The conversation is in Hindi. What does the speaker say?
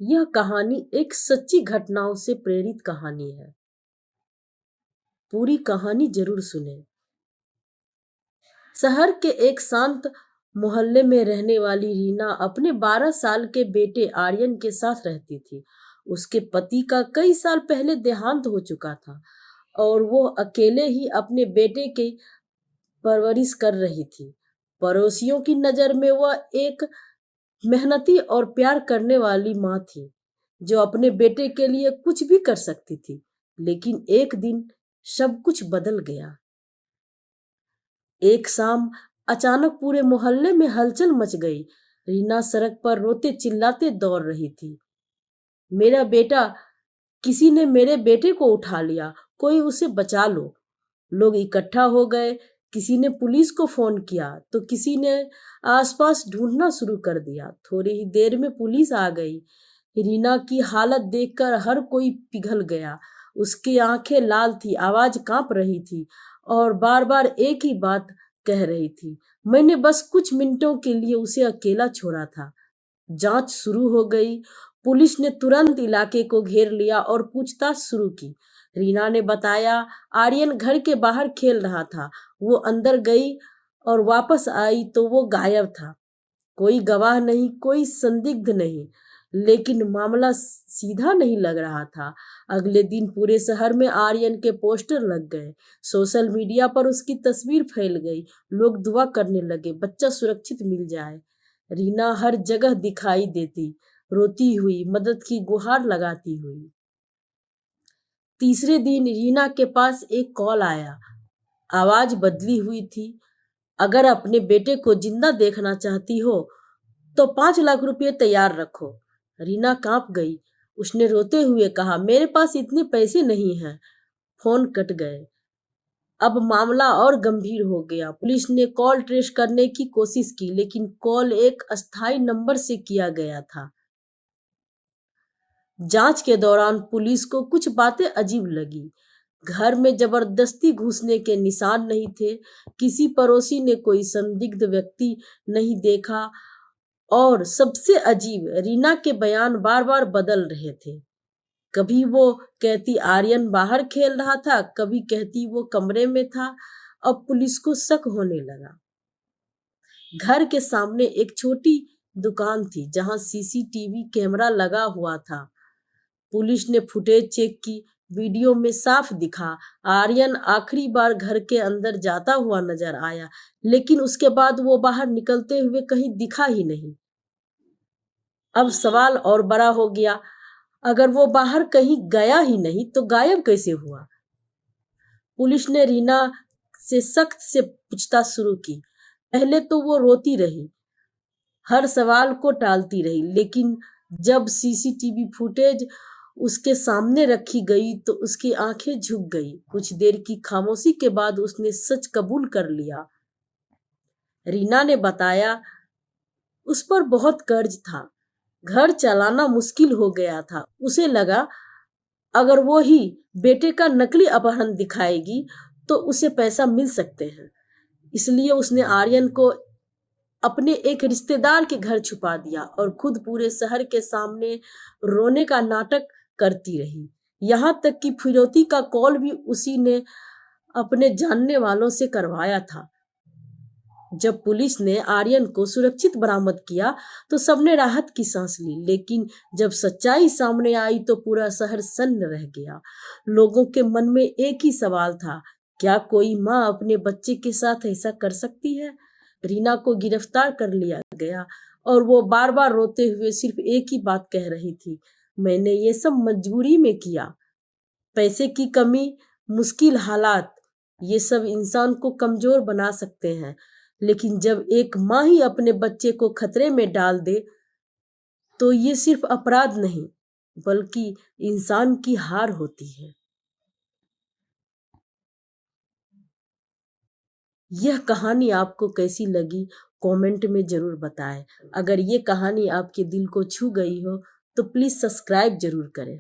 यह कहानी एक सच्ची घटनाओं से प्रेरित कहानी है। पूरी कहानी जरूर सुने। शहर के एक शांत मोहल्ले में रहने वाली रीना अपने 12 साल के बेटे आर्यन के साथ रहती थी। उसके पति का कई साल पहले देहांत हो चुका था और वो अकेले ही अपने बेटे की परवरिश कर रही थी। पड़ोसियों की नजर में वह एक मेहनती और प्यार करने वाली माँ थी, जो अपने बेटे के लिए कुछ भी कर सकती थी। लेकिन एक दिन सब कुछ बदल गया। एक शाम अचानक पूरे मोहल्ले में हलचल मच गई। रीना सड़क पर रोते चिल्लाते दौड़ रही थी। मेरा बेटा, किसी ने मेरे बेटे को उठा लिया, कोई उसे बचा लो। लोग इकट्ठा हो गए। किसी ने पुलिस को फोन किया तो किसी ने आसपास ढूंढना शुरू कर दिया। थोड़ी ही देर में पुलिस आ गई। रीना की हालत देखकर हर कोई पिघल गया। उसकी आंखें लाल थी, आवाज कांप रही थी और बार बार एक ही बात कह रही थी, मैंने बस कुछ मिनटों के लिए उसे अकेला छोड़ा था। जांच शुरू हो गई। पुलिस ने तुरंत इलाके को घेर लिया और पूछताछ शुरू की। रीना ने बताया, आर्यन घर के बाहर खेल रहा था। वो अंदर गई और वापस आई तो वो गायब था। कोई गवाह नहीं, कोई संदिग्ध नहीं, लेकिन मामला सीधा नहीं लग रहा था। अगले दिन पूरे शहर में आर्यन के पोस्टर लग गए। सोशल मीडिया पर उसकी तस्वीर फैल गई। लोग दुआ करने लगे, बच्चा सुरक्षित मिल जाए। रीना हर जगह दिखाई देती, रोती हुई, मदद की गुहार लगाती हुई। तीसरे दिन रीना के पास एक कॉल आया। आवाज बदली हुई थी। अगर अपने बेटे को जिंदा देखना चाहती हो तो 5 लाख रुपए तैयार रखो। रीना कांप गई। उसने रोते हुए कहा, मेरे पास इतने पैसे नहीं हैं। फोन कट गए। अब मामला और गंभीर हो गया। पुलिस ने कॉल ट्रेस करने की कोशिश की, लेकिन कॉल एक अस्थायी नंबर से किया गया था। जांच के दौरान पुलिस को कुछ बातें अजीब लगी। घर में जबरदस्ती घुसने के निशान नहीं थे। किसी पड़ोसी ने कोई संदिग्ध व्यक्ति नहीं देखा और सबसे अजीब, रीना के बयान बार बार बदल रहे थे। कभी वो कहती आर्यन बाहर खेल रहा था, कभी कहती वो कमरे में था। अब पुलिस को शक होने लगा। घर के सामने एक छोटी दुकान थी जहां सीसीटीवी कैमरा लगा हुआ था। पुलिस ने फुटेज चेक की। वीडियो में साफ दिखा, आर्यन आखिरी बार घर के अंदर जाता हुआ नजर आया, लेकिन उसके बाद वो बाहर निकलते हुए कहीं दिखा ही नहीं। अब सवाल और बड़ा हो गया, अगर वो बाहर कहीं गया ही नहीं तो गायब कैसे हुआ? पुलिस ने रीना से सख्त से पूछताछ शुरू की। पहले तो वो रोती रही, हर सवाल को टालती रही, लेकिन जब सीसीटीवी फुटेज उसके सामने रखी गई तो उसकी आंखें झुक गई। कुछ देर की खामोशी के बाद उसने सच कबूल कर लिया। रीना ने बताया, उस पर बहुत कर्ज था, घर चलाना मुश्किल हो गया था। उसे लगा अगर वो ही बेटे का नकली अपहरण दिखाएगी तो उसे पैसा मिल सकते हैं। इसलिए उसने आर्यन को अपने एक रिश्तेदार के घर छुपा दिया और खुद पूरे शहर के सामने रोने का नाटक करती रही। यहाँ तक कि फिरौती का कॉल भी उसी ने अपने जानने वालों से करवाया था। जब पुलिस ने आर्यन को सुरक्षित बरामद किया तो सबने राहत की सांस ली, लेकिन जब सच्चाई सामने आई तो पूरा शहर सन्न रह गया। लोगों के मन में एक ही सवाल था, क्या कोई माँ अपने बच्चे के साथ ऐसा कर सकती है? रीना को गिरफ्तार कर लिया गया और वो बार बार रोते हुए सिर्फ एक ही बात कह रही थी, मैंने ये सब मजबूरी में किया। पैसे की कमी, मुश्किल हालात, ये सब इंसान को कमजोर बना सकते हैं, लेकिन जब एक माँ ही अपने बच्चे को खतरे में डाल दे तो ये सिर्फ अपराध नहीं बल्कि इंसान की हार होती है। यह कहानी आपको कैसी लगी कमेंट में जरूर बताएं। अगर ये कहानी आपके दिल को छू गई हो तो प्लीज सब्सक्राइब जरूर करें।